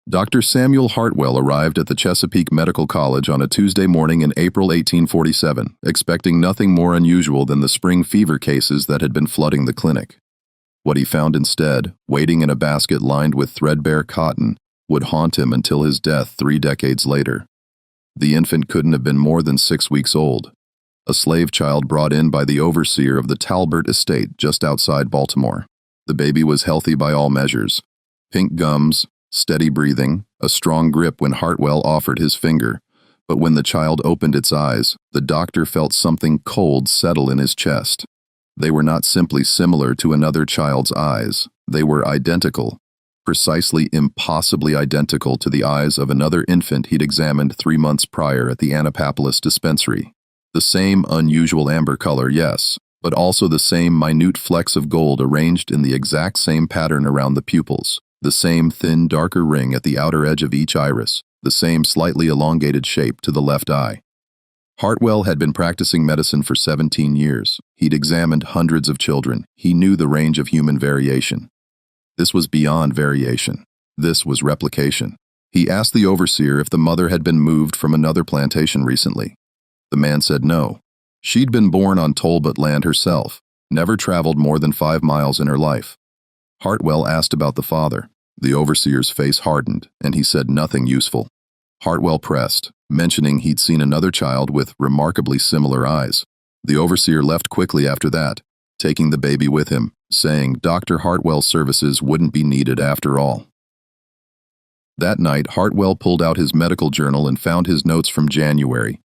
Dr. Samuel Hartwell arrived at the Chesapeake Medical College on a Tuesday morning in April 1847, expecting nothing more unusual than the spring fever cases that had been flooding the clinic. What he found instead, waiting in a basket lined with threadbare cotton, would haunt him until his death 3 decades later. The infant couldn't have been more than 6 weeks old, a slave child brought in by the overseer of the Talbert estate just outside Baltimore. The baby was healthy by all measures. Pink gums, steady breathing, a strong grip when Hartwell offered his finger. But when the child opened its eyes, the doctor felt something cold settle in his chest. They were not simply similar to another child's eyes. They were identical, precisely impossibly identical to the eyes of another infant he'd examined 3 months prior at the Annapolis dispensary. The same unusual amber color, yes, but also the same minute flecks of gold arranged in the exact same pattern around the pupils, the same thin, darker ring at the outer edge of each iris, the same slightly elongated shape to the left eye. Hartwell had been practicing medicine for 17 years. He'd examined hundreds of children. He knew the range of human variation. This was beyond variation. This was replication. He asked the overseer if the mother had been moved from another plantation recently. The man said no. She'd been born on Talbot land herself, never traveled more than 5 miles in her life. Hartwell asked about the father. The overseer's face hardened, and he said nothing useful. Hartwell pressed, mentioning he'd seen another child with remarkably similar eyes. The overseer left quickly after that, taking the baby with him, saying Dr. Hartwell's services wouldn't be needed after all. That night, Hartwell pulled out his medical journal and found his notes from January.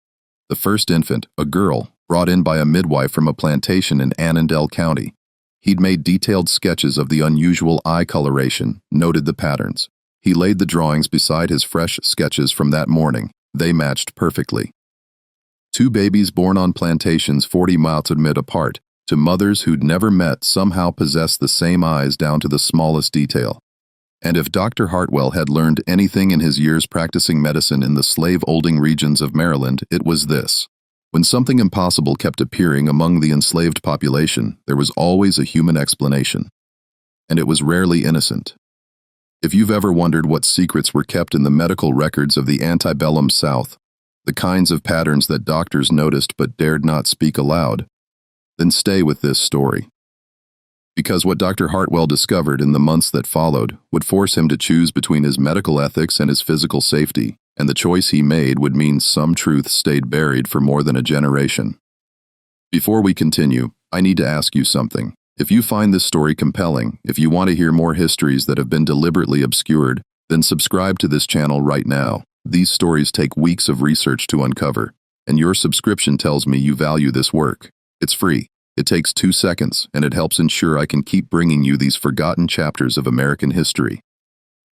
The first infant, a girl, brought in by a midwife from a plantation in Annandale County. He'd made detailed sketches of the unusual eye coloration, noted the patterns. He laid the drawings beside his fresh sketches from that morning. They matched perfectly. 2 babies born on plantations 40 miles apart, to mothers who'd never met, somehow possessed the same eyes down to the smallest detail. And if Dr. Hartwell had learned anything in his years practicing medicine in the slave-holding regions of Maryland, it was this. When something impossible kept appearing among the enslaved population, there was always a human explanation. And it was rarely innocent. If you've ever wondered what secrets were kept in the medical records of the antebellum South, the kinds of patterns that doctors noticed but dared not speak aloud, then stay with this story. Because what Dr. Hartwell discovered in the months that followed would force him to choose between his medical ethics and his physical safety, and the choice he made would mean some truth stayed buried for more than a generation. Before we continue, I need to ask you something. If you find this story compelling, if you want to hear more histories that have been deliberately obscured, then subscribe to this channel right now. These stories take weeks of research to uncover, and your subscription tells me you value this work. It's free. It takes 2 seconds, and it helps ensure I can keep bringing you these forgotten chapters of American history.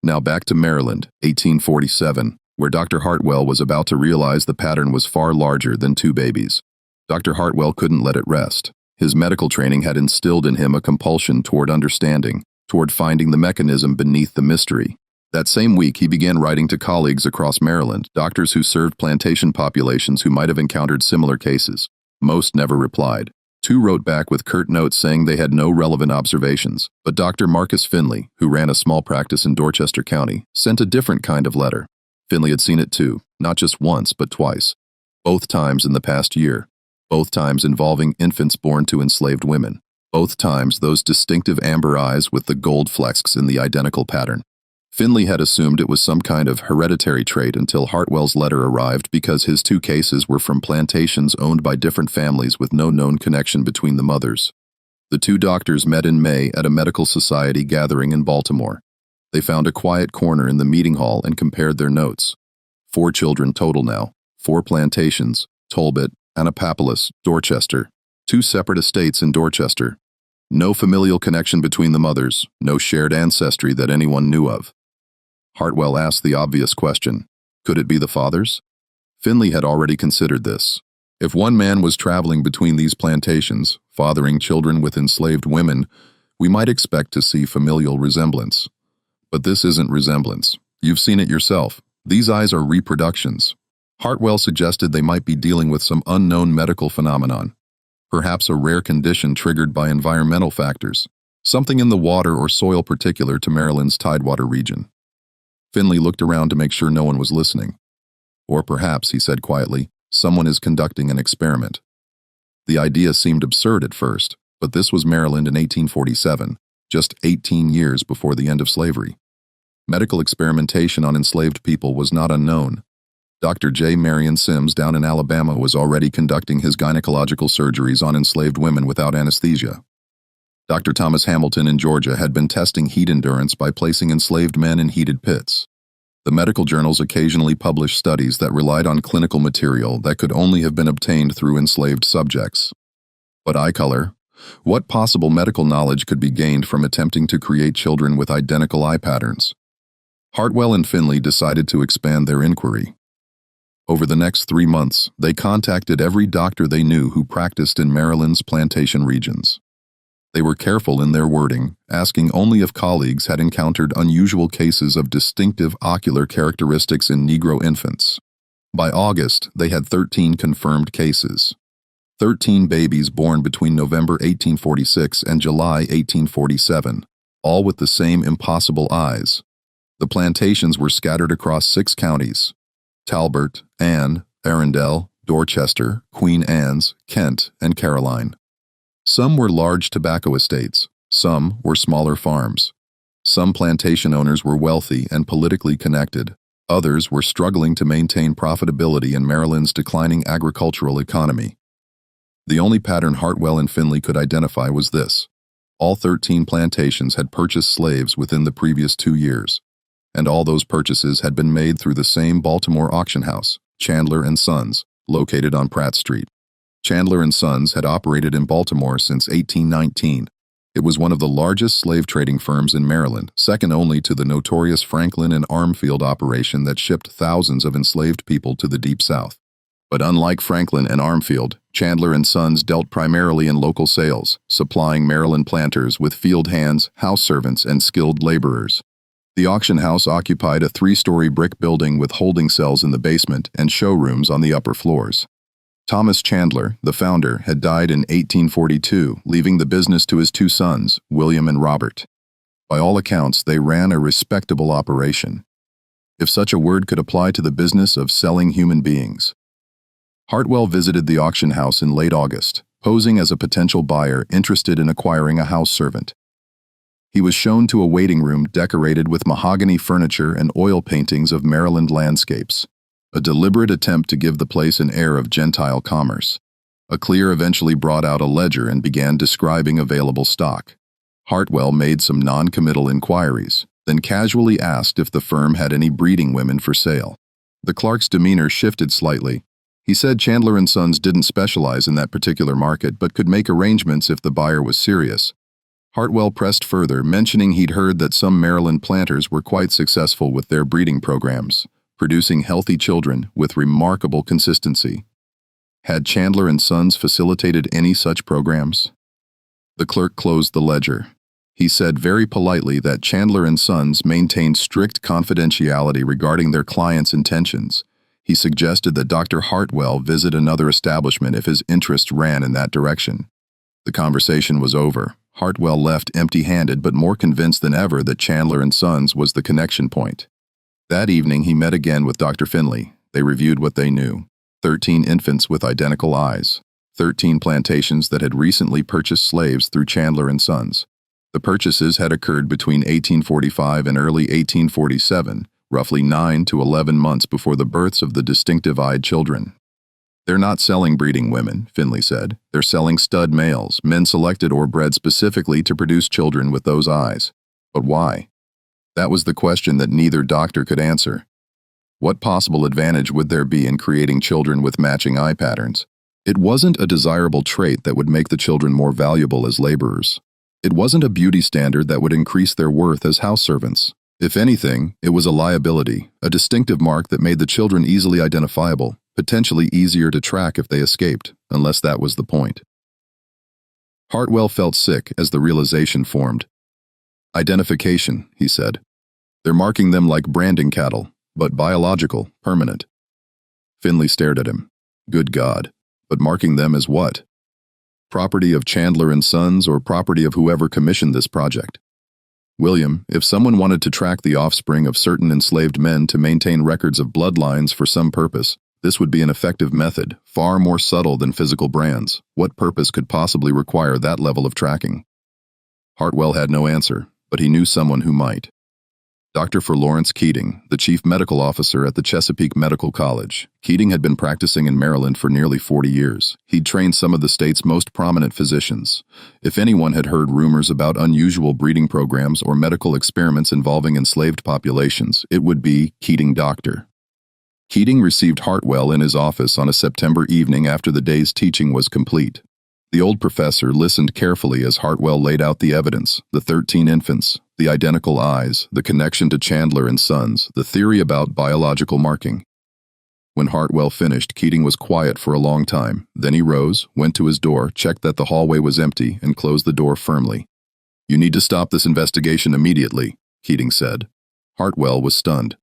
Now back to Maryland, 1847, where Dr. Hartwell was about to realize the pattern was far larger than 2 babies. Dr. Hartwell couldn't let it rest. His medical training had instilled in him a compulsion toward understanding, toward finding the mechanism beneath the mystery. That same week, he began writing to colleagues across Maryland, doctors who served plantation populations who might have encountered similar cases. Most never replied. 2 wrote back with curt notes saying they had no relevant observations, but Dr. Marcus Finley, who ran a small practice in Dorchester County, sent a different kind of letter. Finley had seen it too, not just once, but twice. Both times in the past year. Both times involving infants born to enslaved women. Both times those distinctive amber eyes with the gold flecks in the identical pattern. Finley had assumed it was some kind of hereditary trait until Hartwell's letter arrived because his 2 cases were from plantations owned by different families with no known connection between the mothers. The 2 doctors met in May at a medical society gathering in Baltimore. They found a quiet corner in the meeting hall and compared their notes. 4 children total now, 4 plantations, Talbot, Annapolis, Dorchester, 2 separate estates in Dorchester. No familial connection between the mothers, no shared ancestry that anyone knew of. Hartwell asked the obvious question, could it be the fathers? Finley had already considered this. If one man was traveling between these plantations, fathering children with enslaved women, we might expect to see familial resemblance. But this isn't resemblance. You've seen it yourself. These eyes are reproductions. Hartwell suggested they might be dealing with some unknown medical phenomenon, perhaps a rare condition triggered by environmental factors, something in the water or soil particular to Maryland's Tidewater region. Finley looked around to make sure no one was listening. Or perhaps, he said quietly, someone is conducting an experiment. The idea seemed absurd at first, but this was Maryland in 1847, just 18 years before the end of slavery. Medical experimentation on enslaved people was not unknown. Dr. J. Marion Sims down in Alabama was already conducting his gynecological surgeries on enslaved women without anesthesia. Dr. Thomas Hamilton in Georgia had been testing heat endurance by placing enslaved men in heated pits. The medical journals occasionally published studies that relied on clinical material that could only have been obtained through enslaved subjects. But eye color? What possible medical knowledge could be gained from attempting to create children with identical eye patterns? Hartwell and Finley decided to expand their inquiry. Over the next 3 months, they contacted every doctor they knew who practiced in Maryland's plantation regions. They were careful in their wording, asking only if colleagues had encountered unusual cases of distinctive ocular characteristics in Negro infants. By August, they had 13 confirmed cases. 13 babies born between November 1846 and July 1847, all with the same impossible eyes. The plantations were scattered across 6 counties: Talbot, Anne, Arundel, Dorchester, Queen Anne's, Kent, and Caroline. Some were large tobacco estates, some were smaller farms. Some plantation owners were wealthy and politically connected, others were struggling to maintain profitability in Maryland's declining agricultural economy. The only pattern Hartwell and Finley could identify was this: all 13 plantations had purchased slaves within the previous 2 years. And all those purchases had been made through the same Baltimore auction house, Chandler and Sons, located on Pratt Street. Chandler and Sons had operated in Baltimore since 1819. It was one of the largest slave trading firms in Maryland, second only to the notorious Franklin and Armfield operation that shipped thousands of enslaved people to the Deep South. But unlike Franklin and Armfield, Chandler and Sons dealt primarily in local sales, supplying Maryland planters with field hands, house servants, and skilled laborers. The auction house occupied a 3-story brick building with holding cells in the basement and showrooms on the upper floors. Thomas Chandler, the founder, had died in 1842, leaving the business to his 2 sons, William and Robert. By all accounts, they ran a respectable operation, if such a word could apply to the business of selling human beings. Hartwell visited the auction house in late August, posing as a potential buyer interested in acquiring a house servant. He was shown to a waiting room decorated with mahogany furniture and oil paintings of Maryland landscapes, a deliberate attempt to give the place an air of Gentile commerce. A clerk eventually brought out a ledger and began describing available stock. Hartwell made some non-committal inquiries, then casually asked if the firm had any breeding women for sale. The clerk's demeanor shifted slightly. He said Chandler and Sons didn't specialize in that particular market but could make arrangements if the buyer was serious. Hartwell pressed further, mentioning he'd heard that some Maryland planters were quite successful with their breeding programs, producing healthy children with remarkable consistency. Had Chandler and Sons facilitated any such programs? The clerk closed the ledger. He said very politely that Chandler and Sons maintained strict confidentiality regarding their clients' intentions. He suggested that Dr. Hartwell visit another establishment if his interest ran in that direction. The conversation was over. Hartwell left empty-handed but more convinced than ever that Chandler and Sons was the connection point. That evening he met again with Dr. Finley. They reviewed what they knew: 13 infants with identical eyes, 13 plantations that had recently purchased slaves through Chandler and Sons. The purchases had occurred between 1845 and early 1847, roughly 9 to 11 months before the births of the distinctive-eyed children. They're not selling breeding women, Finley said. They're selling stud males, men selected or bred specifically to produce children with those eyes. But why? That was the question that neither doctor could answer. What possible advantage would there be in creating children with matching eye patterns? It wasn't a desirable trait that would make the children more valuable as laborers. It wasn't a beauty standard that would increase their worth as house servants. If anything, it was a liability, a distinctive mark that made the children easily identifiable, potentially easier to track if they escaped, unless that was the point. Hartwell felt sick as the realization formed. Identification, he said. They're marking them like branding cattle, but biological, permanent. Finley stared at him. Good God. But marking them as what? Property of Chandler and Sons or property of whoever commissioned this project? William, if someone wanted to track the offspring of certain enslaved men to maintain records of bloodlines for some purpose, this would be an effective method, far more subtle than physical brands. What purpose could possibly require that level of tracking? Hartwell had no answer, but he knew someone who might. Dr. Lawrence Keating, the chief medical officer at the Chesapeake Medical College. Keating had been practicing in Maryland for nearly 40 years. He'd trained some of the state's most prominent physicians. If anyone had heard rumors about unusual breeding programs or medical experiments involving enslaved populations, it would be Keating Doctor. Keating received Hartwell in his office on a September evening after the day's teaching was complete. The old professor listened carefully as Hartwell laid out the evidence, the 13 infants, the identical eyes, the connection to Chandler and Sons, the theory about biological marking. When Hartwell finished, Keating was quiet for a long time. Then he rose, went to his door, checked that the hallway was empty, and closed the door firmly. "You need to stop this investigation immediately," Keating said. Hartwell was stunned.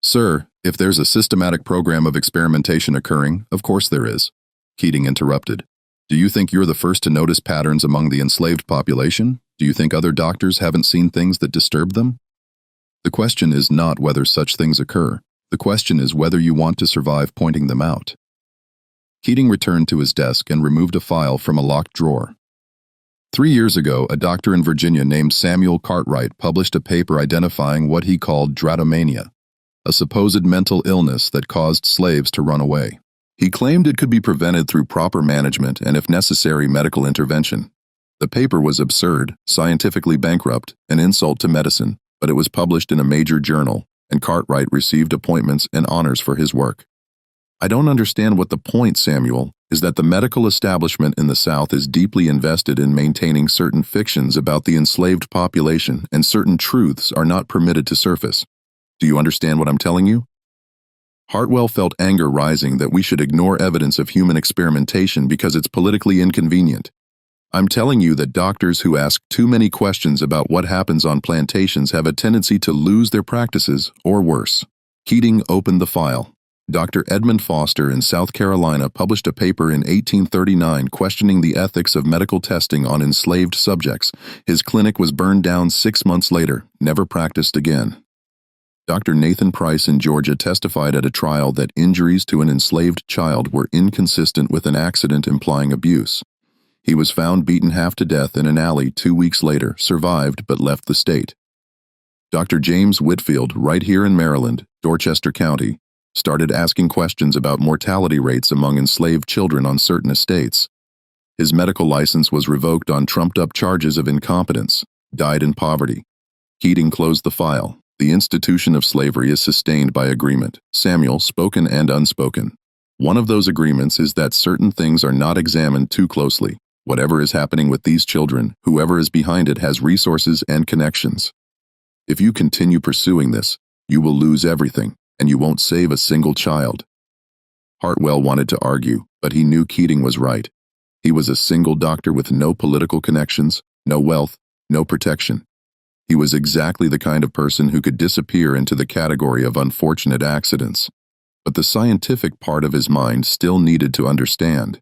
"Sir, if there's a systematic program of experimentation occurring, of course there is," Keating interrupted. "Do you think you're the first to notice patterns among the enslaved population? Do you think other doctors haven't seen things that disturb them? The question is not whether such things occur. The question is whether you want to survive pointing them out." Keating returned to his desk and removed a file from a locked drawer. 3 years ago, a doctor in Virginia named Samuel Cartwright published a paper identifying what he called dratomania, a supposed mental illness that caused slaves to run away. He claimed it could be prevented through proper management and, if necessary, medical intervention. The paper was absurd, scientifically bankrupt, an insult to medicine, but it was published in a major journal, and Cartwright received appointments and honors for his work. "I don't understand what the point, Samuel, is that the medical establishment in the South is deeply invested in maintaining certain fictions about the enslaved population, and certain truths are not permitted to surface. Do you understand what I'm telling you?" Hartwell felt anger rising that we should ignore evidence of human experimentation because it's politically inconvenient. "I'm telling you that doctors who ask too many questions about what happens on plantations have a tendency to lose their practices, or worse." Keating opened the file. Dr. Edmund Foster in South Carolina published a paper in 1839 questioning the ethics of medical testing on enslaved subjects. His clinic was burned down 6 months later, never practiced again. Dr. Nathan Price in Georgia testified at a trial that injuries to an enslaved child were inconsistent with an accident implying abuse. He was found beaten half to death in an alley 2 weeks later, survived but left the state. Dr. James Whitfield, right here in Maryland, Dorchester County, started asking questions about mortality rates among enslaved children on certain estates. His medical license was revoked on trumped-up charges of incompetence, died in poverty. Keating closed the file. The institution of slavery is sustained by agreement, Samuel, spoken and unspoken. One of those agreements is that certain things are not examined too closely. Whatever is happening with these children, whoever is behind it has resources and connections. If you continue pursuing this, you will lose everything, and you won't save a single child. Hartwell wanted to argue, but he knew Keating was right. He was a single doctor with no political connections, no wealth, no protection. He was exactly the kind of person who could disappear into the category of unfortunate accidents. But the scientific part of his mind still needed to understand.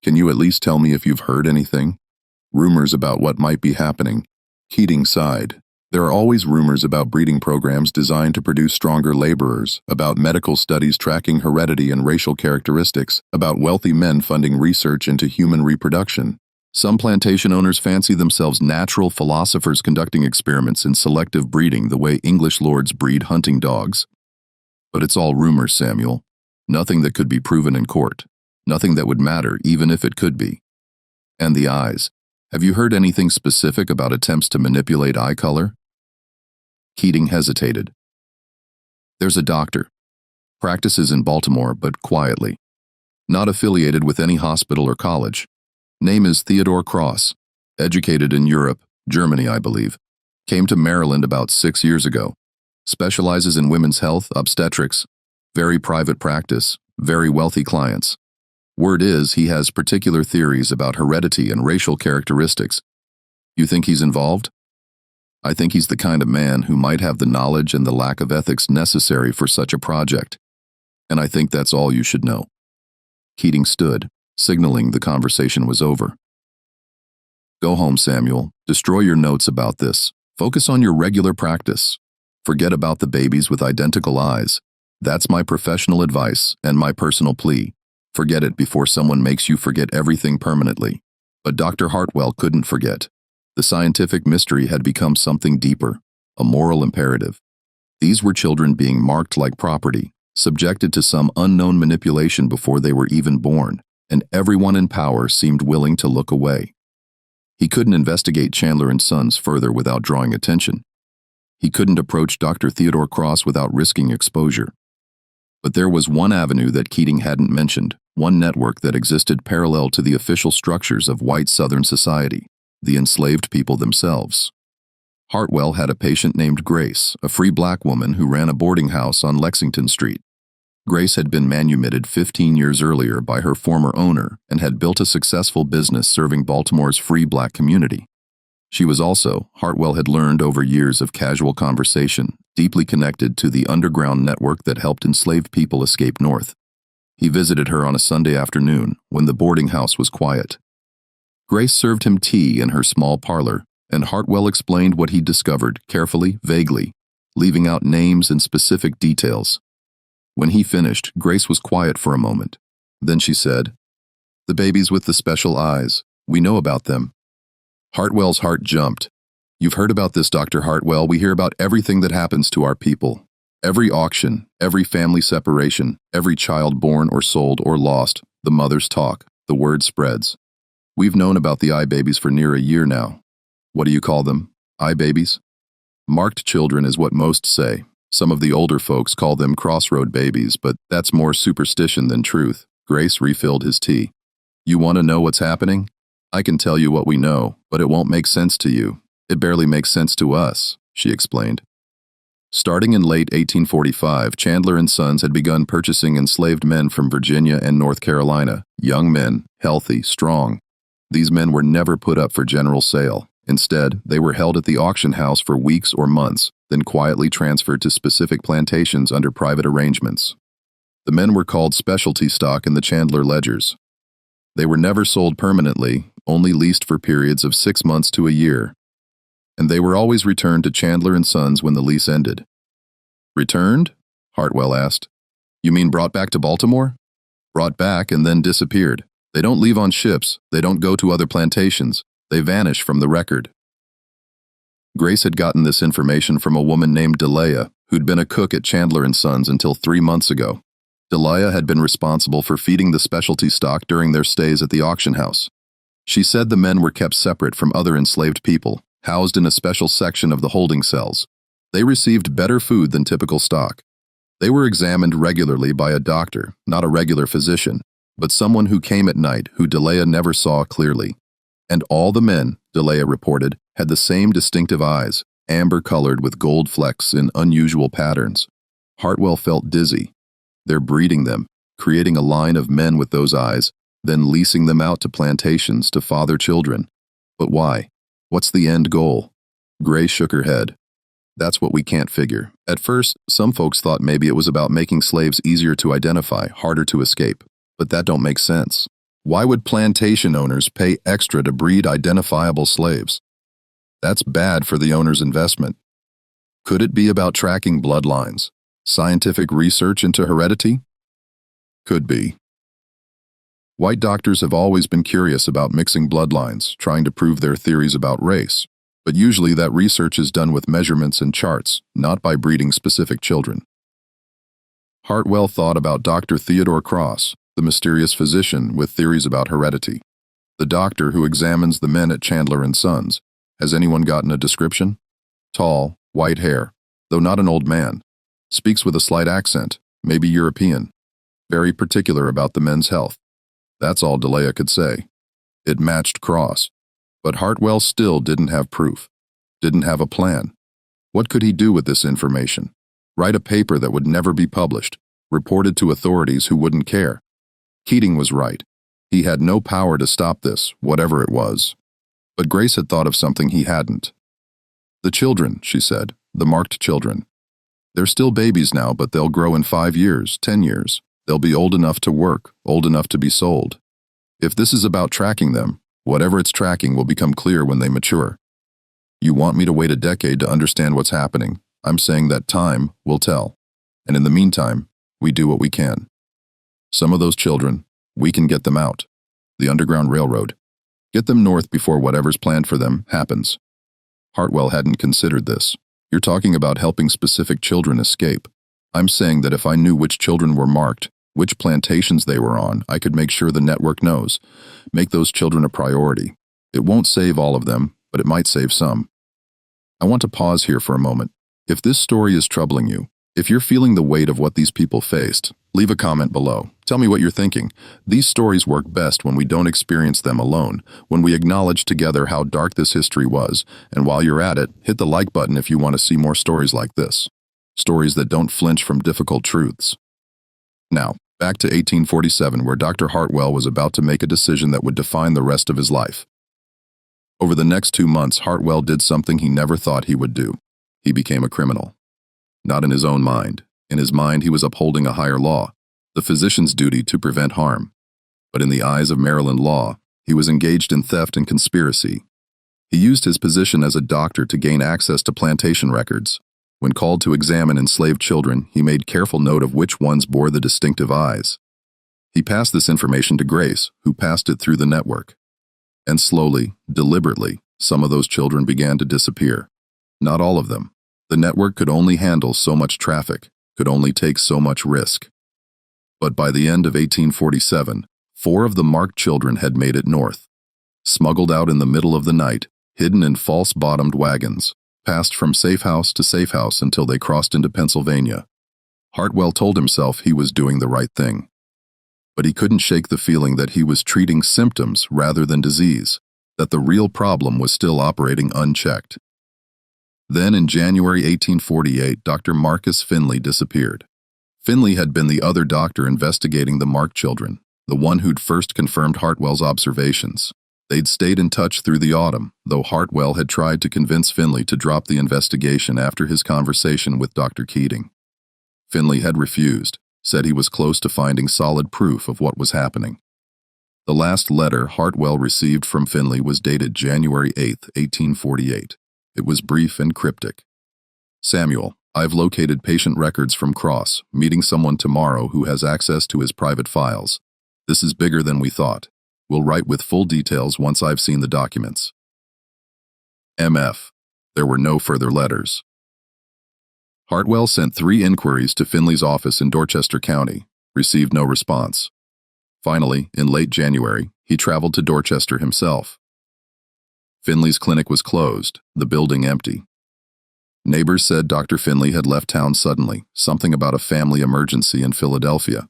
"Can you at least tell me if you've heard anything? Rumors about what might be happening?" Keating sighed. "There are always rumors about breeding programs designed to produce stronger laborers, about medical studies tracking heredity and racial characteristics, about wealthy men funding research into human reproduction. Some plantation owners fancy themselves natural philosophers conducting experiments in selective breeding the way English lords breed hunting dogs. But it's all rumors, Samuel. Nothing that could be proven in court. Nothing that would matter, even if it could be. And the eyes. Have you heard anything specific about attempts to manipulate eye color?" Keating hesitated. "There's a doctor. Practices in Baltimore, but quietly. Not affiliated with any hospital or college. Name is Theodore Cross. Educated in Europe, Germany, I believe. Came to Maryland about 6 years ago. Specializes in women's health, obstetrics. Very private practice, very wealthy clients. Word is he has particular theories about heredity and racial characteristics. You think he's involved? I think he's the kind of man who might have the knowledge and the lack of ethics necessary for such a project. And I think that's all you should know." Keating stood, signaling the conversation was over. "Go home, Samuel. Destroy your notes about this. Focus on your regular practice. Forget about the babies with identical eyes. That's my professional advice and my personal plea. Forget it before someone makes you forget everything permanently. But Dr. Hartwell couldn't forget. The scientific mystery had become something deeper, a moral imperative. These were children being marked like property, subjected to some unknown manipulation before they were even born, and everyone in power seemed willing to look away. He couldn't investigate Chandler and Sons further without drawing attention. He couldn't approach Dr. Theodore Cross without risking exposure. But there was one avenue that Keating hadn't mentioned, one network that existed parallel to the official structures of white Southern society, the enslaved people themselves. Hartwell had a patient named Grace, a free black woman who ran a boarding house on Lexington Street. Grace had been manumitted 15 years earlier by her former owner and had built a successful business serving Baltimore's free black community. She was also, Hartwell had learned over years of casual conversation, deeply connected to the underground network that helped enslaved people escape north. He visited her on a Sunday afternoon when the boarding house was quiet. Grace served him tea in her small parlor, and Hartwell explained what he'd discovered, carefully, vaguely, leaving out names and specific details. When he finished, Grace was quiet for a moment. Then she said, "The babies with the special eyes, we know about them." Hartwell's heart jumped. "You've heard about this, Dr. Hartwell. We hear about everything that happens to our people. Every auction, every family separation, every child born or sold or lost, the mothers talk, the word spreads. We've known about the eye babies for near a year now. What do you call them? Eye babies? Marked children is what most say. Some of the older folks call them crossroad babies, but that's more superstition than truth." Grace refilled his tea. "You want to know what's happening? I can tell you what we know, but it won't make sense to you. It barely makes sense to us," she explained. Starting in late 1845, Chandler and Sons had begun purchasing enslaved men from Virginia and North Carolina, young men, healthy, strong. These men were never put up for general sale. Instead, they were held at the auction house for weeks or months, then quietly transferred to specific plantations under private arrangements. The men were called specialty stock in the Chandler ledgers. They were never sold permanently, only leased for periods of 6 months to a year. And they were always returned to Chandler and Sons when the lease ended. "Returned?" Hartwell asked. "You mean brought back to Baltimore?" "Brought back and then disappeared. They don't leave on ships, they don't go to other plantations. They vanish from the record." Grace had gotten this information from a woman named Delia, who'd been a cook at Chandler and Sons until 3 months ago. Delia had been responsible for feeding the specialty stock during their stays at the auction house. She said the men were kept separate from other enslaved people, housed in a special section of the holding cells. They received better food than typical stock. They were examined regularly by a doctor, not a regular physician, but someone who came at night who Delia never saw clearly. And all the men, Delia reported, had the same distinctive eyes, amber-colored with gold flecks in unusual patterns. Hartwell felt dizzy. They're breeding them, creating a line of men with those eyes, then leasing them out to plantations to father children. But why? What's the end goal? Grace shook her head. "That's what we can't figure. At first, some folks thought maybe it was about making slaves easier to identify, harder to escape. But that don't make sense. Why would plantation owners pay extra to breed identifiable slaves? That's bad for the owner's investment. Could it be about tracking bloodlines? Scientific research into heredity? Could be. White doctors have always been curious about mixing bloodlines, trying to prove their theories about race. But usually that research is done with measurements and charts, not by breeding specific children." Hartwell thought about Dr. Theodore Cross, the mysterious physician with theories about heredity. The doctor who examines the men at Chandler and Sons. Has anyone gotten a description? Tall, white hair, though not an old man. Speaks with a slight accent, maybe European. Very particular about the men's health. That's all Delia could say. It matched Cross. But Hartwell still didn't have proof. Didn't have a plan. What could he do with this information? Write a paper that would never be published, reported to authorities who wouldn't care. Keating was right. He had no power to stop this, whatever it was. But Grace had thought of something he hadn't. "The children," she said, "the marked children. They're still babies now, but they'll grow in 5 years, 10 years. They'll be old enough to work, old enough to be sold. If this is about tracking them, whatever it's tracking will become clear when they mature." You want me to wait a decade to understand what's happening. I'm saying that time will tell. And in the meantime, we do what we can. Some of those children, we can get them out. The Underground Railroad. Get them north before whatever's planned for them happens. Hartwell hadn't considered this. You're talking about helping specific children escape. I'm saying that if I knew which children were marked, which plantations they were on, I could make sure the network knows. Make those children a priority. It won't save all of them, but it might save some. I want to pause here for a moment. If this story is troubling you, if you're feeling the weight of what these people faced, leave a comment below. Tell me what you're thinking. These stories work best when we don't experience them alone, when we acknowledge together how dark this history was, and while you're at it, hit the like button if you want to see more stories like this. Stories that don't flinch from difficult truths. Now, back to 1847, where Dr. Hartwell was about to make a decision that would define the rest of his life. Over the next 2 months, Hartwell did something he never thought he would do. He became a criminal. Not in his own mind. In his mind, he was upholding a higher law, the physician's duty to prevent harm. But in the eyes of Maryland law, he was engaged in theft and conspiracy. He used his position as a doctor to gain access to plantation records. When called to examine enslaved children, he made careful note of which ones bore the distinctive eyes. He passed this information to Grace, who passed it through the network. And slowly, deliberately, some of those children began to disappear. Not all of them. The network could only handle so much traffic, could only take so much risk. But by the end of 1847, 4 of the marked children had made it north. Smuggled out in the middle of the night, hidden in false-bottomed wagons, passed from safe house to safe house until they crossed into Pennsylvania. Hartwell told himself he was doing the right thing. But he couldn't shake the feeling that he was treating symptoms rather than disease, that the real problem was still operating unchecked. Then in January 1848, Dr. Marcus Finley disappeared. Finley had been the other doctor investigating the marked children, the one who'd first confirmed Hartwell's observations. They'd stayed in touch through the autumn, though Hartwell had tried to convince Finley to drop the investigation after his conversation with Dr. Keating. Finley had refused, said he was close to finding solid proof of what was happening. The last letter Hartwell received from Finley was dated January 8, 1848. It was brief and cryptic. Samuel, I've located patient records from Cross, meeting someone tomorrow who has access to his private files. This is bigger than we thought. We'll write with full details once I've seen the documents. MF. There were no further letters. Hartwell sent 3 inquiries to Finley's office in Dorchester County, received no response. Finally, in late January, he traveled to Dorchester himself. Finley's clinic was closed, the building empty. Neighbors said Dr. Finley had left town suddenly, something about a family emergency in Philadelphia.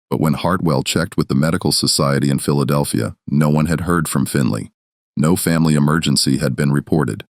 But when Hartwell checked with the Medical Society in Philadelphia, no one had heard from Finley. No family emergency had been reported.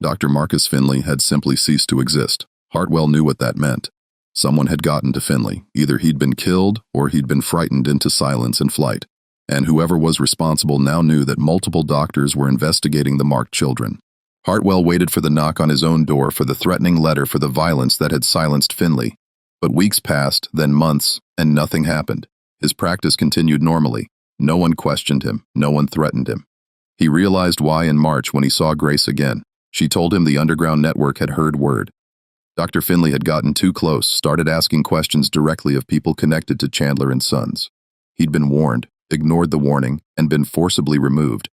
Dr. Marcus Finley had simply ceased to exist. Hartwell knew what that meant. Someone had gotten to Finley. Either he'd been killed or he'd been frightened into silence and flight. And whoever was responsible now knew that multiple doctors were investigating the marked children. Hartwell waited for the knock on his own door, for the threatening letter, for the violence that had silenced Finley. But weeks passed, then months, and nothing happened. His practice continued normally. No one questioned him. No one threatened him. He realized why in March when he saw Grace again. She told him the underground network had heard word. Dr. Finley had gotten too close, started asking questions directly of people connected to Chandler and Sons. He'd been warned, ignored the warning, and been forcibly removed.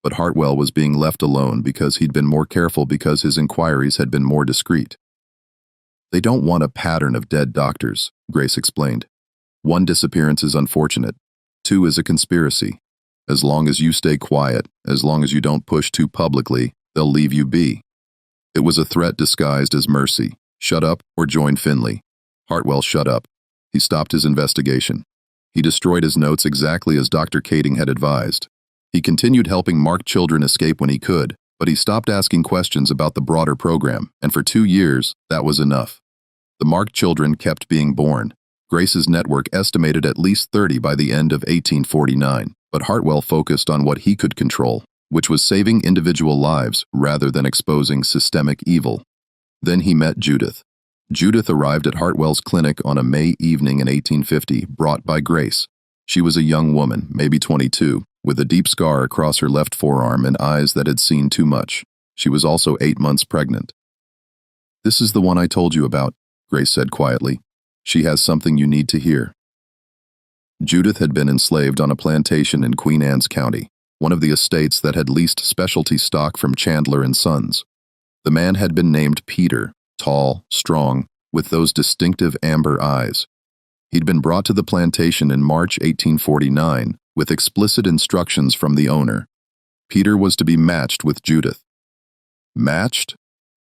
But Hartwell was being left alone because he'd been more careful, because his inquiries had been more discreet. They don't want a pattern of dead doctors, Grace explained. 1 disappearance is unfortunate. 2 is a conspiracy. As long as you stay quiet, as long as you don't push too publicly, they'll leave you be. It was a threat disguised as mercy. Shut up or join Finley. Hartwell shut up. He stopped his investigation. He destroyed his notes exactly as Dr. Keating had advised. He continued helping marked children escape when he could, but he stopped asking questions about the broader program, and for 2 years, that was enough. The marked children kept being born. Grace's network estimated at least 30 by the end of 1849, but Hartwell focused on what he could control, which was saving individual lives rather than exposing systemic evil. Then he met Judith. Judith arrived at Hartwell's clinic on a May evening in 1850, brought by Grace. She was a young woman, maybe 22, with a deep scar across her left forearm and eyes that had seen too much. She was also 8 months pregnant. "This is the one I told you about," Grace said quietly. "She has something you need to hear." Judith had been enslaved on a plantation in Queen Anne's County, one of the estates that had leased specialty stock from Chandler and Sons. The man had been named Peter, tall, strong, with those distinctive amber eyes. He'd been brought to the plantation in March 1849 with explicit instructions from the owner. Peter was to be matched with Judith. "Matched?"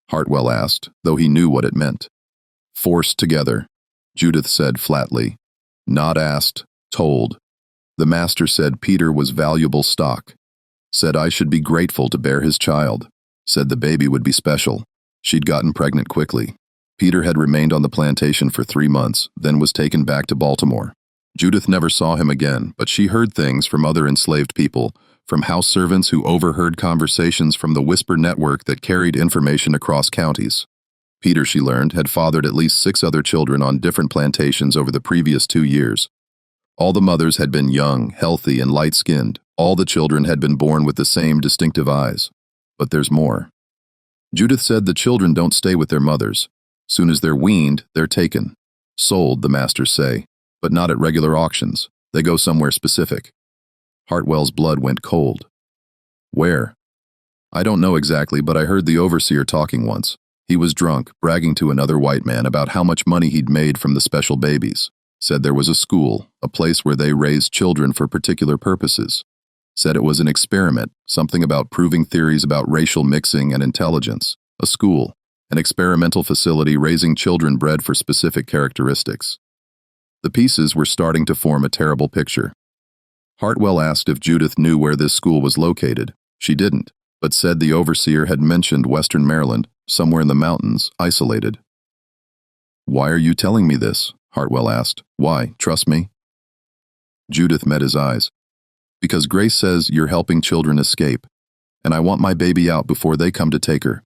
Hartwell asked, though he knew what it meant. "Forced together," Judith said flatly. "Not asked, told." The master said Peter was valuable stock. Said I should be grateful to bear his child. Said the baby would be special. She'd gotten pregnant quickly. Peter had remained on the plantation for 3 months, then was taken back to Baltimore. Judith never saw him again, but she heard things from other enslaved people, from house servants who overheard conversations from the whisper network that carried information across counties. Peter, she learned, had fathered at least 6 other children on different plantations over the previous 2 years. All the mothers had been young, healthy, and light-skinned. All the children had been born with the same distinctive eyes. But there's more. Judith said the children don't stay with their mothers. Soon as they're weaned, they're taken. Sold, the masters say, but not at regular auctions. They go somewhere specific. Hartwell's blood went cold. Where? I don't know exactly, but I heard the overseer talking once. He was drunk, bragging to another white man about how much money he'd made from the special babies. Said there was a school, a place where they raised children for particular purposes. Said it was an experiment, something about proving theories about racial mixing and intelligence. A school, an experimental facility raising children bred for specific characteristics. The pieces were starting to form a terrible picture. Hartwell asked if Judith knew where this school was located. She didn't, but said the overseer had mentioned Western Maryland, somewhere in the mountains, isolated. "Why are you telling me this?" Hartwell asked. "Why? Trust me?" Judith met his eyes. "Because Grace says you're helping children escape, and I want my baby out before they come to take her.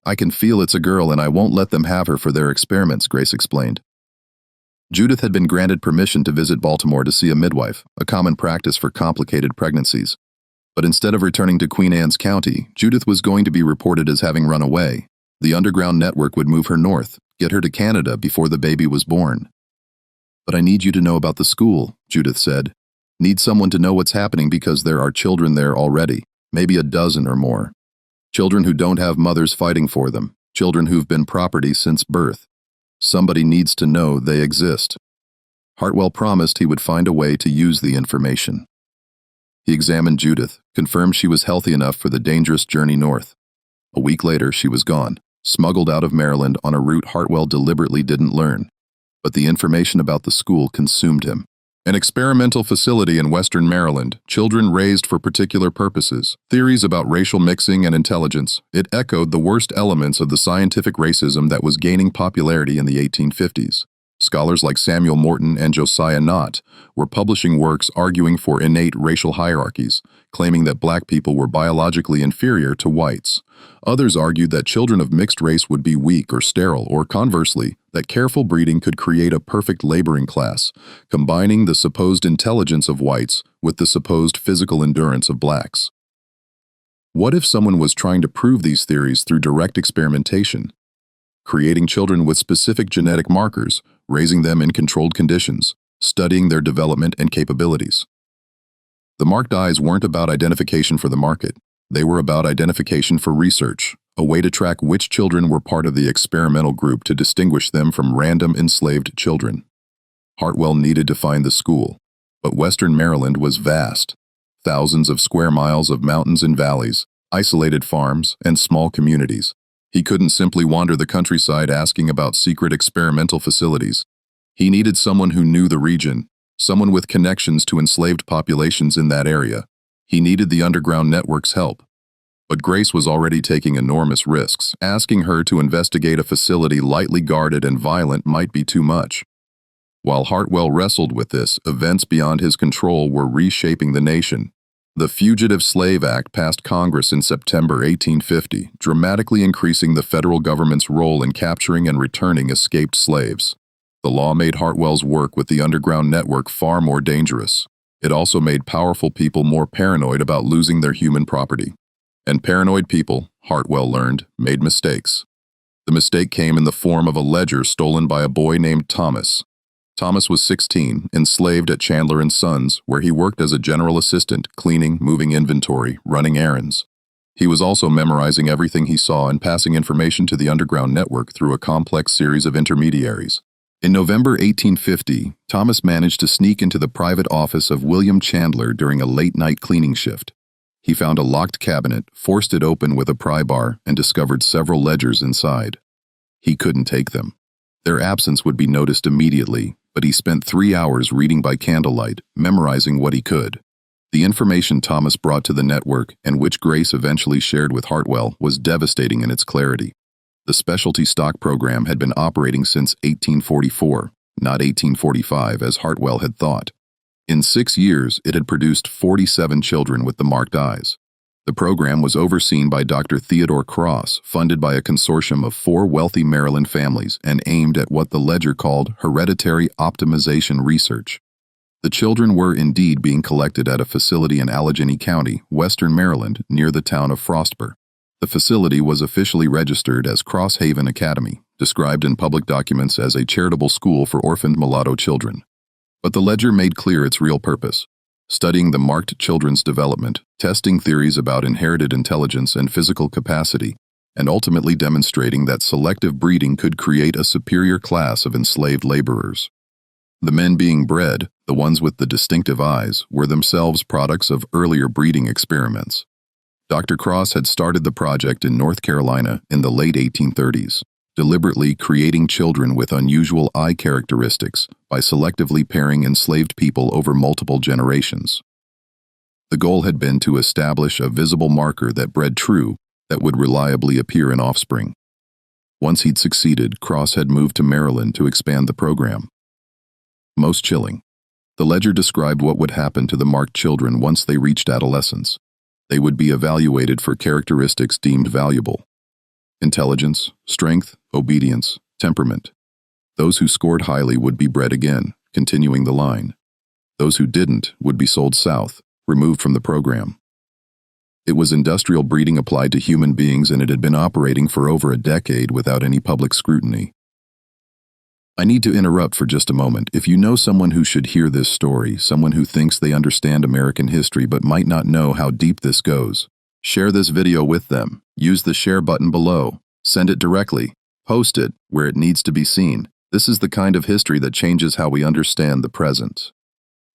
I can feel it's a girl and I won't let them have her for their experiments," Grace explained. Judith had been granted permission to visit Baltimore to see a midwife, a common practice for complicated pregnancies. But instead of returning to Queen Anne's County, Judith was going to be reported as having run away. The underground network would move her north, get her to Canada before the baby was born. "But I need you to know about the school," Judith said. "Need someone to know what's happening because there are children there already, maybe a dozen or more. Children who don't have mothers fighting for them, children who've been property since birth. Somebody needs to know they exist." Hartwell promised he would find a way to use the information. He examined Judith, confirmed she was healthy enough for the dangerous journey north. A week later, she was gone, smuggled out of Maryland on a route Hartwell deliberately didn't learn. But the information about the school consumed him. An experimental facility in Western Maryland, children raised for particular purposes, theories about racial mixing and intelligence. It echoed the worst elements of the scientific racism that was gaining popularity in the 1850s. Scholars like Samuel Morton and Josiah Nott were publishing works arguing for innate racial hierarchies, claiming that black people were biologically inferior to whites. Others argued that children of mixed race would be weak or sterile, or conversely, that careful breeding could create a perfect laboring class, combining the supposed intelligence of whites with the supposed physical endurance of blacks. What if someone was trying to prove these theories through direct experimentation? Creating children with specific genetic markers, raising them in controlled conditions, studying their development and capabilities. The marked eyes weren't about identification for the market. They were about identification for research, a way to track which children were part of the experimental group to distinguish them from random enslaved children. Hartwell needed to find the school, but Western Maryland was vast. Thousands of square miles of mountains and valleys, isolated farms, and small communities. He couldn't simply wander the countryside asking about secret experimental facilities. He needed someone who knew the region, someone with connections to enslaved populations in that area. He needed the underground network's help. But Grace was already taking enormous risks. Asking her to investigate a facility lightly guarded and violent might be too much. While Hartwell wrestled with this, events beyond his control were reshaping the nation. The Fugitive Slave Act passed Congress in September 1850, dramatically increasing the federal government's role in capturing and returning escaped slaves. The law made Hartwell's work with the underground network far more dangerous. It also made powerful people more paranoid about losing their human property. And paranoid people, Hartwell learned, made mistakes. The mistake came in the form of a ledger stolen by a boy named Thomas. Thomas was 16, enslaved at Chandler & Sons, where he worked as a general assistant, cleaning, moving inventory, running errands. He was also memorizing everything he saw and passing information to the underground network through a complex series of intermediaries. In November 1850, Thomas managed to sneak into the private office of William Chandler during a late-night cleaning shift. He found a locked cabinet, forced it open with a pry bar, and discovered several ledgers inside. He couldn't take them. Their absence would be noticed immediately, but he spent 3 hours reading by candlelight, memorizing what he could. The information Thomas brought to the network, and which Grace eventually shared with Hartwell, was devastating in its clarity. The specialty stock program had been operating since 1844, not 1845 as Hartwell had thought. In 6 years, it had produced 47 children with the marked eyes. The program was overseen by Dr. Theodore Cross, funded by a consortium of 4 wealthy Maryland families, and aimed at what the ledger called hereditary optimization research. The children were indeed being collected at a facility in Allegheny County, western Maryland, near the town of Frostburg. The facility was officially registered as Cross Haven Academy, described in public documents as a charitable school for orphaned mulatto children. But the ledger made clear its real purpose: studying the marked children's development, testing theories about inherited intelligence and physical capacity, and ultimately demonstrating that selective breeding could create a superior class of enslaved laborers. The men being bred, the ones with the distinctive eyes, were themselves products of earlier breeding experiments. Dr. Cross had started the project in North Carolina in the late 1830s, deliberately creating children with unusual eye characteristics by selectively pairing enslaved people over multiple generations. The goal had been to establish a visible marker that bred true, that would reliably appear in offspring. Once he'd succeeded, Cross had moved to Maryland to expand the program. Most chilling. The ledger described what would happen to the marked children once they reached adolescence. They would be evaluated for characteristics deemed valuable: intelligence, strength, obedience, temperament. Those who scored highly would be bred again, continuing the line. Those who didn't would be sold south, removed from the program. It was industrial breeding applied to human beings, and it had been operating for over a decade without any public scrutiny. I need to interrupt for just a moment. If you know someone who should hear this story, someone who thinks they understand American history but might not know how deep this goes, share this video with them. Use the share button below. Send it directly. Post it where it needs to be seen. This is the kind of history that changes how we understand the present.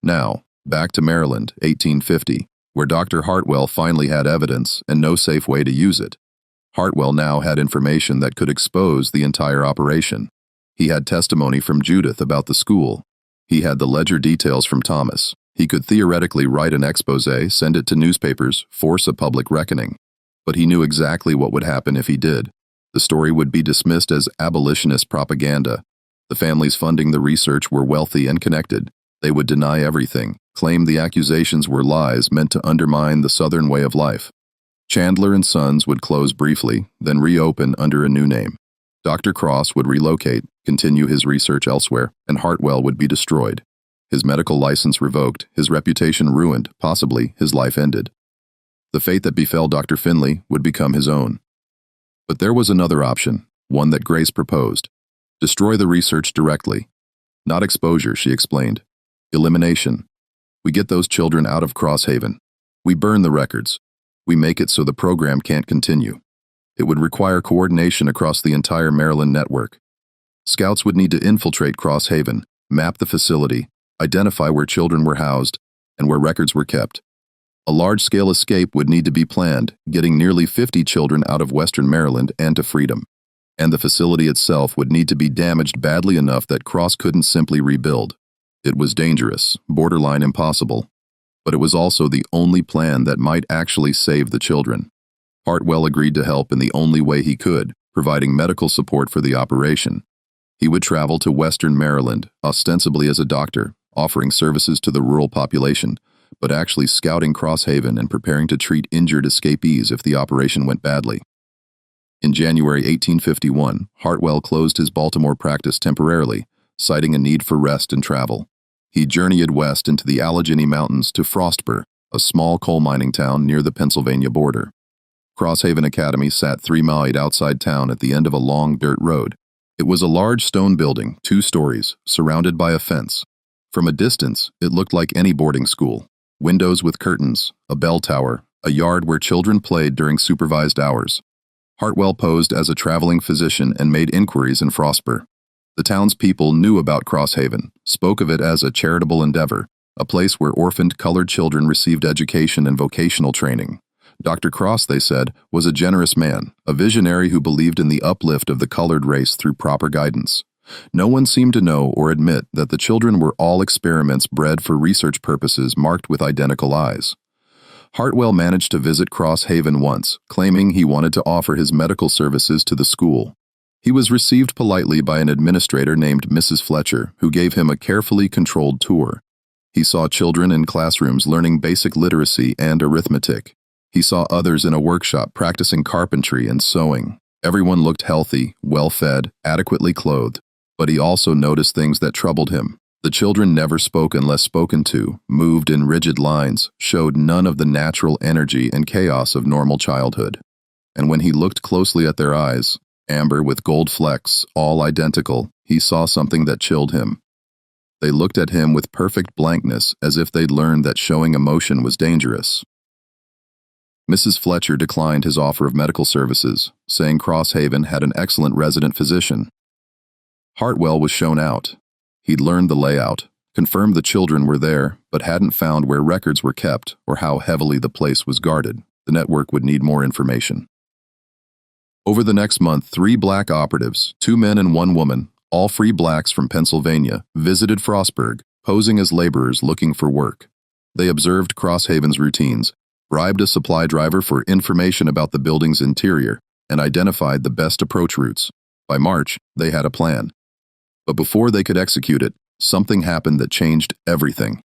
Now, back to Maryland, 1850, where Dr. Hartwell finally had evidence and no safe way to use it. Hartwell now had information that could expose the entire operation. He had testimony from Judith about the school. He had the ledger details from Thomas. He could theoretically write an expose, send it to newspapers, force a public reckoning. But he knew exactly what would happen if he did. The story would be dismissed as abolitionist propaganda. The families funding the research were wealthy and connected. They would deny everything, claim the accusations were lies meant to undermine the Southern way of life. Chandler & Sons would close briefly, then reopen under a new name. Dr. Cross would relocate, continue his research elsewhere, and Hartwell would be destroyed. His medical license revoked, his reputation ruined, possibly his life ended. The fate that befell Dr. Finley would become his own. But there was another option, one that Grace proposed. Destroy the research directly. Not exposure, she explained. Elimination. We get those children out of Cross Haven. We burn the records. We make it so the program can't continue. It would require coordination across the entire Maryland network. Scouts would need to infiltrate Cross Haven, map the facility, identify where children were housed, and where records were kept. A large-scale escape would need to be planned, getting nearly 50 children out of western Maryland and to freedom. And the facility itself would need to be damaged badly enough that Cross couldn't simply rebuild. It was dangerous, borderline impossible. But it was also the only plan that might actually save the children. Hartwell agreed to help in the only way he could, providing medical support for the operation. He would travel to western Maryland, ostensibly as a doctor, offering services to the rural population, but actually scouting Cross Haven and preparing to treat injured escapees if the operation went badly. In January 1851, Hartwell closed his Baltimore practice temporarily, citing a need for rest and travel. He journeyed west into the Allegheny Mountains to Frostburg, a small coal mining town near the Pennsylvania border. Crosshaven Academy sat 3 miles outside town at the end of a long dirt road. It was a large stone building, 2 stories, surrounded by a fence. From a distance, it looked like any boarding school. Windows with curtains, a bell tower, a yard where children played during supervised hours. Hartwell posed as a traveling physician and made inquiries in Frostburg. The townspeople knew about Crosshaven, spoke of it as a charitable endeavor, a place where orphaned colored children received education and vocational training. Dr. Cross, they said, was a generous man, a visionary who believed in the uplift of the colored race through proper guidance. No one seemed to know or admit that the children were all experiments bred for research purposes marked with identical eyes. Hartwell managed to visit Crosshaven once, claiming he wanted to offer his medical services to the school. He was received politely by an administrator named Mrs. Fletcher, who gave him a carefully controlled tour. He saw children in classrooms learning basic literacy and arithmetic. He saw others in a workshop practicing carpentry and sewing. Everyone looked healthy, well-fed, adequately clothed, but he also noticed things that troubled him. The children never spoke unless spoken to, moved in rigid lines, showed none of the natural energy and chaos of normal childhood. And when he looked closely at their eyes, amber with gold flecks, all identical, he saw something that chilled him. They looked at him with perfect blankness, as if they'd learned that showing emotion was dangerous. Mrs. Fletcher declined his offer of medical services, saying Crosshaven had an excellent resident physician. Hartwell was shown out. He'd learned the layout, confirmed the children were there, but hadn't found where records were kept or how heavily the place was guarded. The network would need more information. Over the next month, 3 black operatives, 2 men and 1 woman, all free blacks from Pennsylvania, visited Frostburg, posing as laborers looking for work. They observed Crosshaven's routines, bribed a supply driver for information about the building's interior, and identified the best approach routes. By March, they had a plan. But before they could execute it, something happened that changed everything.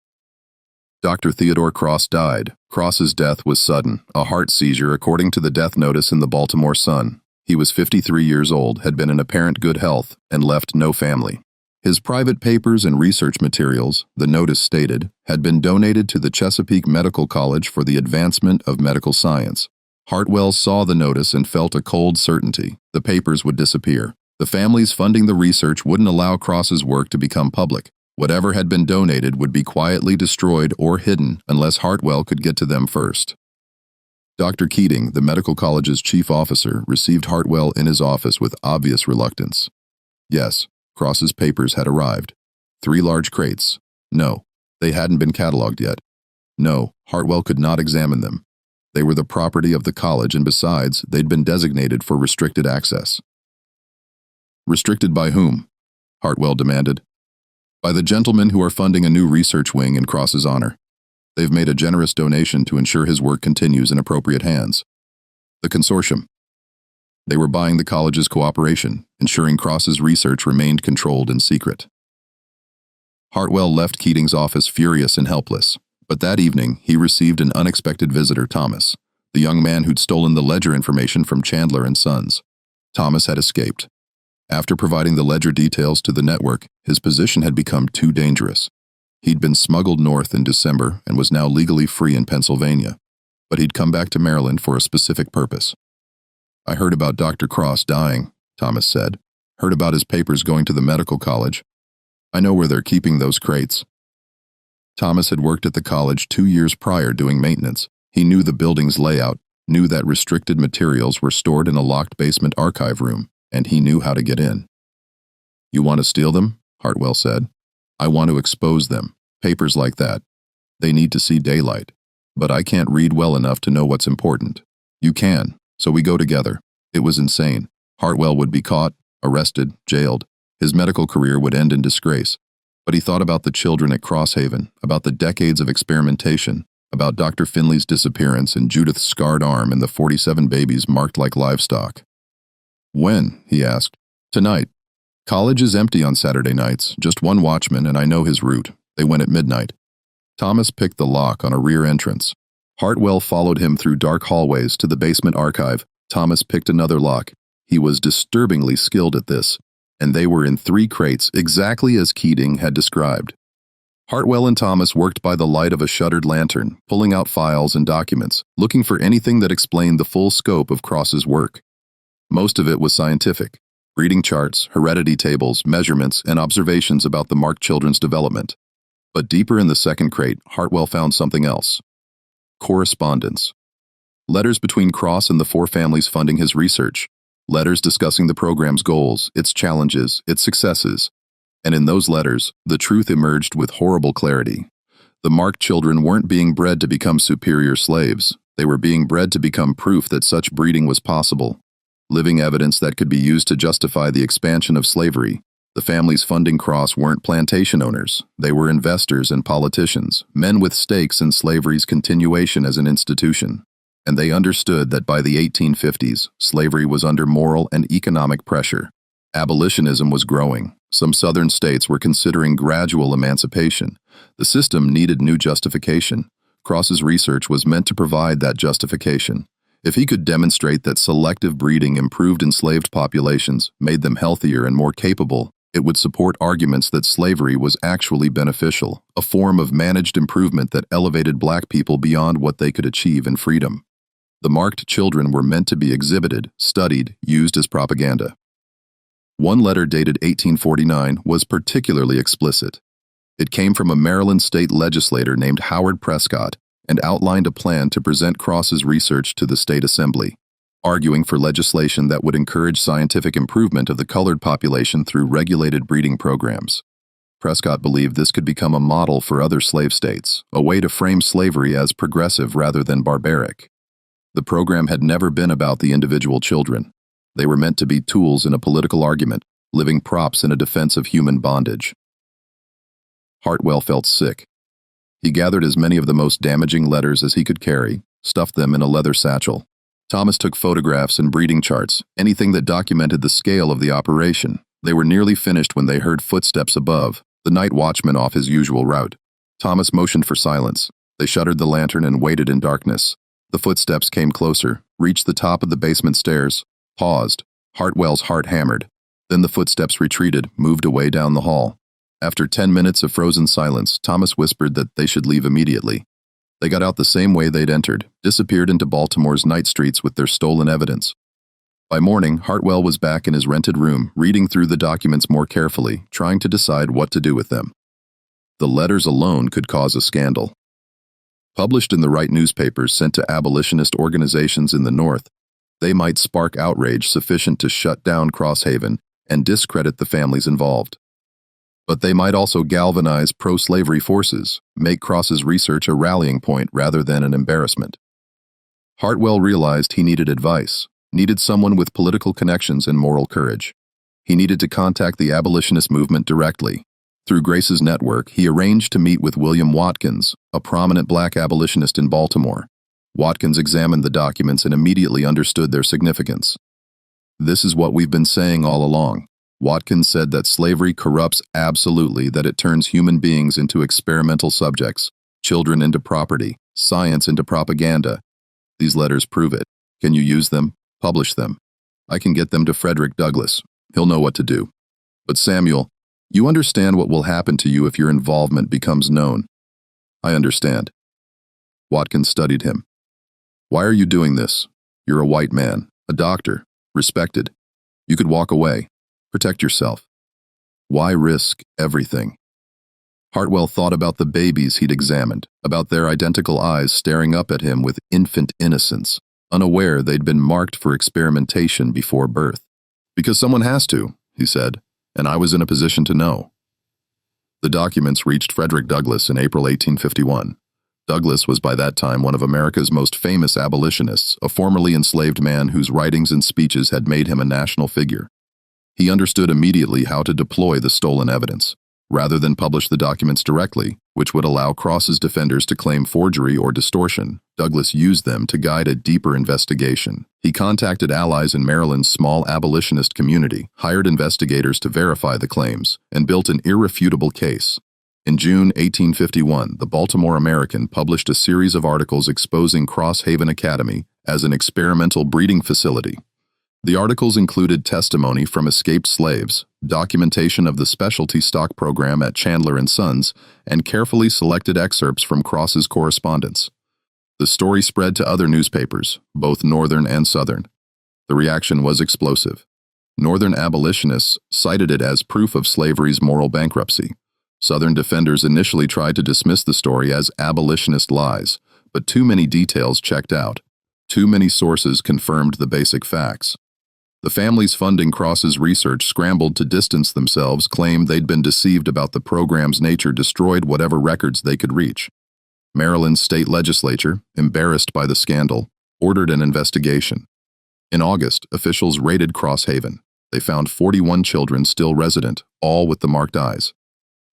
Dr. Theodore Cross died. Cross's death was sudden, a heart seizure according to the death notice in the Baltimore Sun. He was 53 years old, had been in apparent good health, and left no family. His private papers and research materials, the notice stated, had been donated to the Chesapeake Medical College for the advancement of medical science. Hartwell saw the notice and felt a cold certainty. The papers would disappear. The families funding the research wouldn't allow Cross's work to become public. Whatever had been donated would be quietly destroyed or hidden unless Hartwell could get to them first. Dr. Keating, the medical college's chief officer, received Hartwell in his office with obvious reluctance. Yes, Cross's papers had arrived. 3 large crates. No, they hadn't been catalogued yet. No, Hartwell could not examine them. They were the property of the college, and besides, they'd been designated for restricted access. Restricted by whom? Hartwell demanded. By the gentlemen who are funding a new research wing in Cross's honor. They've made a generous donation to ensure his work continues in appropriate hands. The consortium. They were buying the college's cooperation, ensuring Cross's research remained controlled and secret. Hartwell left Keating's office furious and helpless, but that evening he received an unexpected visitor, Thomas, the young man who'd stolen the ledger information from Chandler and Sons. Thomas had escaped. After providing the ledger details to the network, his position had become too dangerous. He'd been smuggled north in December and was now legally free in Pennsylvania, but he'd come back to Maryland for a specific purpose. I heard about Dr. Cross dying, Thomas said. Heard about his papers going to the medical college. I know where they're keeping those crates. Thomas had worked at the college 2 years prior doing maintenance. He knew the building's layout, knew that restricted materials were stored in a locked basement archive room, and he knew how to get in. You want to steal them? Hartwell said. I want to expose them. Papers like that. They need to see daylight. But I can't read well enough to know what's important. You can. So we go together. It was insane. Hartwell would be caught, arrested, jailed. His medical career would end in disgrace. But he thought about the children at Crosshaven, about the decades of experimentation, about Dr. Finley's disappearance and Judith's scarred arm and the 47 babies marked like livestock. When? He asked. Tonight. College is empty on Saturday nights, just 1 watchman, and I know his route. They went at midnight. Thomas picked the lock on a rear entrance. Hartwell followed him through dark hallways to the basement archive. Thomas picked another lock. He was disturbingly skilled at this, and they were in 3 crates exactly as Keating had described. Hartwell and Thomas worked by the light of a shuttered lantern, pulling out files and documents, looking for anything that explained the full scope of Cross's work. Most of it was scientific: breeding charts, heredity tables, measurements, and observations about the marked children's development. But deeper in the second crate, Hartwell found something else: correspondence. Letters between Cross and the four families funding his research. Letters discussing the program's goals, its challenges, its successes. And in those letters, the truth emerged with horrible clarity. The marked children weren't being bred to become superior slaves. They were being bred to become proof that such breeding was possible. Living evidence that could be used to justify the expansion of slavery. The families funding Cross weren't plantation owners. They were investors and politicians, men with stakes in slavery's continuation as an institution. And they understood that by the 1850s, slavery was under moral and economic pressure. Abolitionism was growing. Some southern states were considering gradual emancipation. The system needed new justification. Cross's research was meant to provide that justification. If he could demonstrate that selective breeding improved enslaved populations, made them healthier and more capable, it would support arguments that slavery was actually beneficial, a form of managed improvement that elevated black people beyond what they could achieve in freedom. The marked children were meant to be exhibited, studied, used as propaganda. One letter dated 1849 was particularly explicit. It came from a Maryland state legislator named Howard Prescott and outlined a plan to present Cross's research to the state assembly, arguing for legislation that would encourage scientific improvement of the colored population through regulated breeding programs. Prescott believed this could become a model for other slave states, a way to frame slavery as progressive rather than barbaric. The program had never been about the individual children. They were meant to be tools in a political argument, living props in a defense of human bondage. Hartwell felt sick. He gathered as many of the most damaging letters as he could carry, stuffed them in a leather satchel. Thomas took photographs and breeding charts, anything that documented the scale of the operation. They were nearly finished when they heard footsteps above, the night watchman off his usual route. Thomas motioned for silence. They shuttered the lantern and waited in darkness. The footsteps came closer, reached the top of the basement stairs, paused. Hartwell's heart hammered. Then the footsteps retreated, moved away down the hall. After 10 minutes of frozen silence, Thomas whispered that they should leave immediately. They got out the same way they'd entered, disappeared into Baltimore's night streets with their stolen evidence. By morning, Hartwell was back in his rented room, reading through the documents more carefully, trying to decide what to do with them. The letters alone could cause a scandal. Published in the right newspapers sent to abolitionist organizations in the North, they might spark outrage sufficient to shut down Crosshaven and discredit the families involved. But they might also galvanize pro-slavery forces, make Cross's research a rallying point rather than an embarrassment. Hartwell realized he needed advice, needed someone with political connections and moral courage. He needed to contact the abolitionist movement directly. Through Grace's network, he arranged to meet with William Watkins, a prominent black abolitionist in Baltimore. Watkins examined the documents and immediately understood their significance. "This is what we've been saying all along." Watkins said that slavery corrupts absolutely, that it turns human beings into experimental subjects, children into property, science into propaganda. These letters prove it. Can you use them? Publish them. I can get them to Frederick Douglass. He'll know what to do. But Samuel, you understand what will happen to you if your involvement becomes known. I understand. Watkins studied him. Why are you doing this? You're a white man, a doctor, respected. You could walk away. Protect yourself. Why risk everything? Hartwell thought about the babies he'd examined, about their identical eyes staring up at him with infant innocence, unaware they'd been marked for experimentation before birth. Because someone has to, he said, and I was in a position to know. The documents reached Frederick Douglass in April 1851. Douglass was by that time one of America's most famous abolitionists, a formerly enslaved man whose writings and speeches had made him a national figure. He understood immediately how to deploy the stolen evidence. Rather than publish the documents directly, which would allow Cross's defenders to claim forgery or distortion, Douglass used them to guide a deeper investigation. He contacted allies in Maryland's small abolitionist community, hired investigators to verify the claims, and built an irrefutable case. In June 1851, the Baltimore American published a series of articles exposing Crosshaven Academy as an experimental breeding facility. The articles included testimony from escaped slaves, documentation of the specialty stock program at Chandler and Sons, and carefully selected excerpts from Cross's correspondence. The story spread to other newspapers, both Northern and Southern. The reaction was explosive. Northern abolitionists cited it as proof of slavery's moral bankruptcy. Southern defenders initially tried to dismiss the story as abolitionist lies, but too many details checked out. Too many sources confirmed the basic facts. The families funding Cross's research scrambled to distance themselves, claimed they'd been deceived about the program's nature, destroyed whatever records they could reach. Maryland's state legislature, embarrassed by the scandal, ordered an investigation. In August, officials raided Crosshaven. They found 41 children still resident, all with the marked eyes.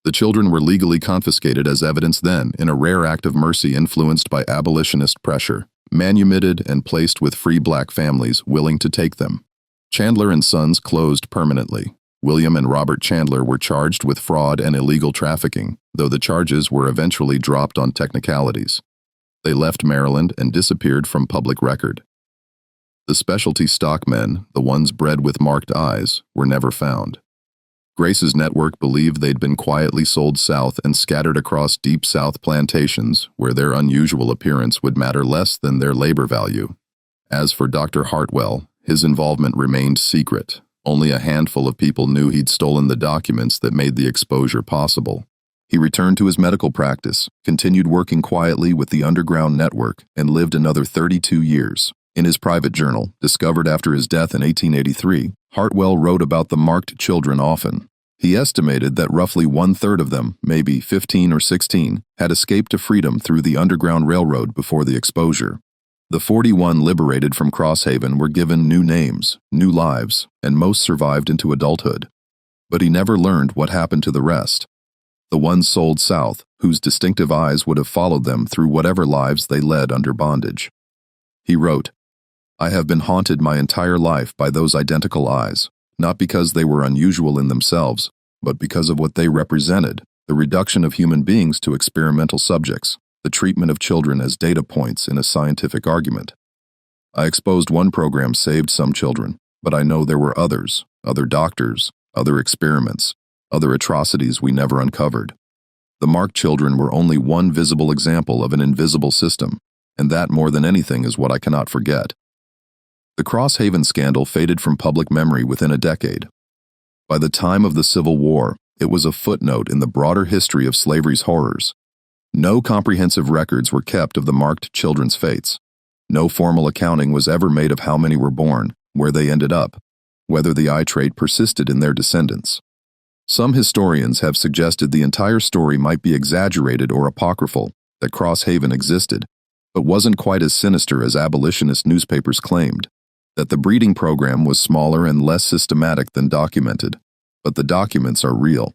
The children were legally confiscated as evidence then, in a rare act of mercy influenced by abolitionist pressure, manumitted and placed with free black families willing to take them. Chandler and Sons closed permanently. William and Robert Chandler were charged with fraud and illegal trafficking, though the charges were eventually dropped on technicalities. They left Maryland and disappeared from public record. The specialty stockmen, the ones bred with marked eyes, were never found. Grace's network believed they'd been quietly sold south and scattered across deep South plantations, where their unusual appearance would matter less than their labor value. As for Dr. Hartwell, his involvement remained secret. Only a handful of people knew he'd stolen the documents that made the exposure possible. He returned to his medical practice, continued working quietly with the underground network, and lived another 32 years. In his private journal, discovered after his death in 1883, Hartwell wrote about the marked children often. He estimated that roughly 1/3 of them, maybe 15 or 16, had escaped to freedom through the Underground Railroad before the exposure. The 41 liberated from Crosshaven were given new names, new lives, and most survived into adulthood. But he never learned what happened to the rest. The ones sold south, whose distinctive eyes would have followed them through whatever lives they led under bondage. He wrote, "I have been haunted my entire life by those identical eyes, not because they were unusual in themselves, but because of what they represented, the reduction of human beings to experimental subjects, the treatment of children as data points in a scientific argument. I exposed one program saved some children, but I know there were others, other doctors, other experiments, other atrocities we never uncovered. The marked children were only one visible example of an invisible system, and that more than anything is what I cannot forget." The Crosshaven scandal faded from public memory within a decade. By the time of the Civil War, it was a footnote in the broader history of slavery's horrors. No comprehensive records were kept of the marked children's fates. No formal accounting was ever made of how many were born, where they ended up, whether the eye trait persisted in their descendants. Some historians have suggested the entire story might be exaggerated or apocryphal, that Crosshaven existed, but wasn't quite as sinister as abolitionist newspapers claimed, that the breeding program was smaller and less systematic than documented, but the documents are real.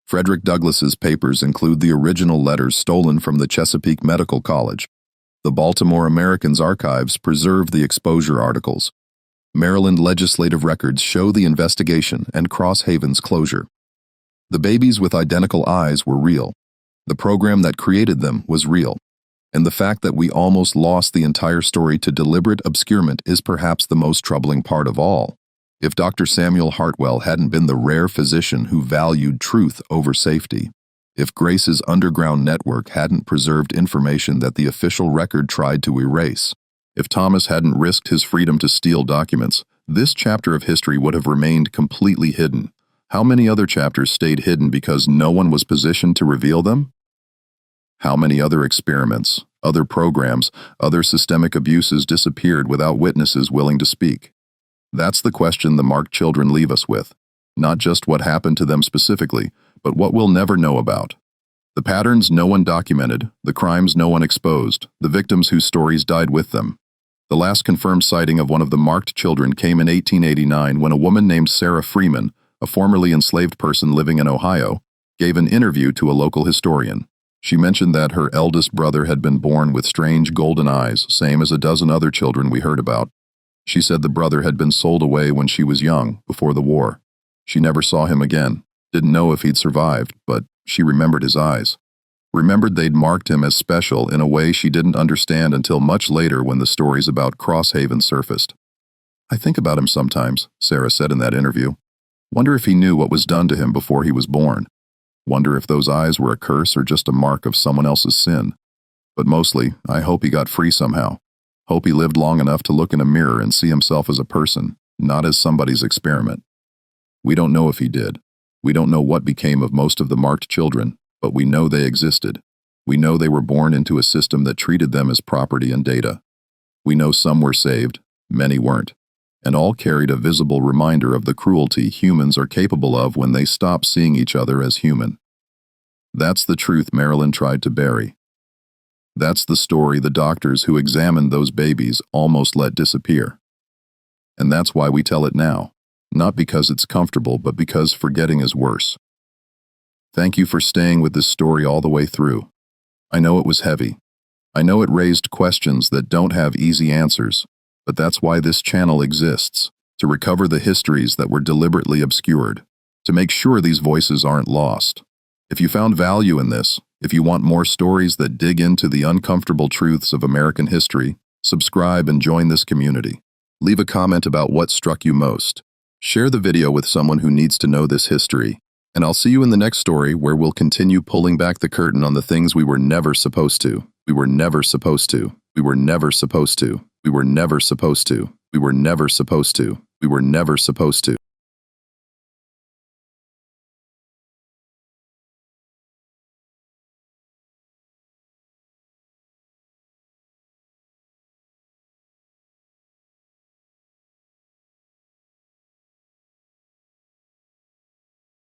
Frederick Douglass's papers include the original letters stolen from the Chesapeake Medical College. The Baltimore American's archives preserve the exposure articles. Maryland legislative records show the investigation and Crosshaven's closure. The babies with identical eyes were real. The program that created them was real. And the fact that we almost lost the entire story to deliberate obscurement is perhaps the most troubling part of all. If Dr. Samuel Hartwell hadn't been the rare physician who valued truth over safety, if Grace's underground network hadn't preserved information that the official record tried to erase, if Thomas hadn't risked his freedom to steal documents, this chapter of history would have remained completely hidden. How many other chapters stayed hidden because no one was positioned to reveal them? How many other experiments, other programs, other systemic abuses disappeared without witnesses willing to speak? That's the question the marked children leave us with. Not just what happened to them specifically, but what we'll never know about. The patterns no one documented, the crimes no one exposed, the victims whose stories died with them. The last confirmed sighting of one of the marked children came in 1889 when a woman named Sarah Freeman, a formerly enslaved person living in Ohio, gave an interview to a local historian. She mentioned that her eldest brother had been born with strange golden eyes, same as a dozen other children we heard about. She said the brother had been sold away when she was young, before the war. She never saw him again, didn't know if he'd survived, but she remembered his eyes. Remembered they'd marked him as special in a way she didn't understand until much later when the stories about Crosshaven surfaced. I think about him sometimes, Sarah said in that interview. Wonder if he knew what was done to him before he was born. Wonder if those eyes were a curse or just a mark of someone else's sin. But mostly, I hope he got free somehow. Hope he lived long enough to look in a mirror and see himself as a person, not as somebody's experiment. We don't know if he did. We don't know what became of most of the marked children, but we know they existed. We know they were born into a system that treated them as property and data. We know some were saved, many weren't, and all carried a visible reminder of the cruelty humans are capable of when they stop seeing each other as human. That's the truth Marilyn tried to bury. That's the story the doctors who examined those babies almost let disappear. And that's why we tell it now, not because it's comfortable, but because forgetting is worse. Thank you for staying with this story all the way through. I know it was heavy. I know it raised questions that don't have easy answers, but that's why this channel exists, to recover the histories that were deliberately obscured, to make sure these voices aren't lost. If you found value in this, if you want more stories that dig into the uncomfortable truths of American history, subscribe and join this community. Leave a comment about what struck you most. Share the video with someone who needs to know this history. And I'll see you in the next story where we'll continue pulling back the curtain on the things we were never supposed to. We were never supposed to. We were never supposed to. We were never supposed to. We were never supposed to. We were never supposed to.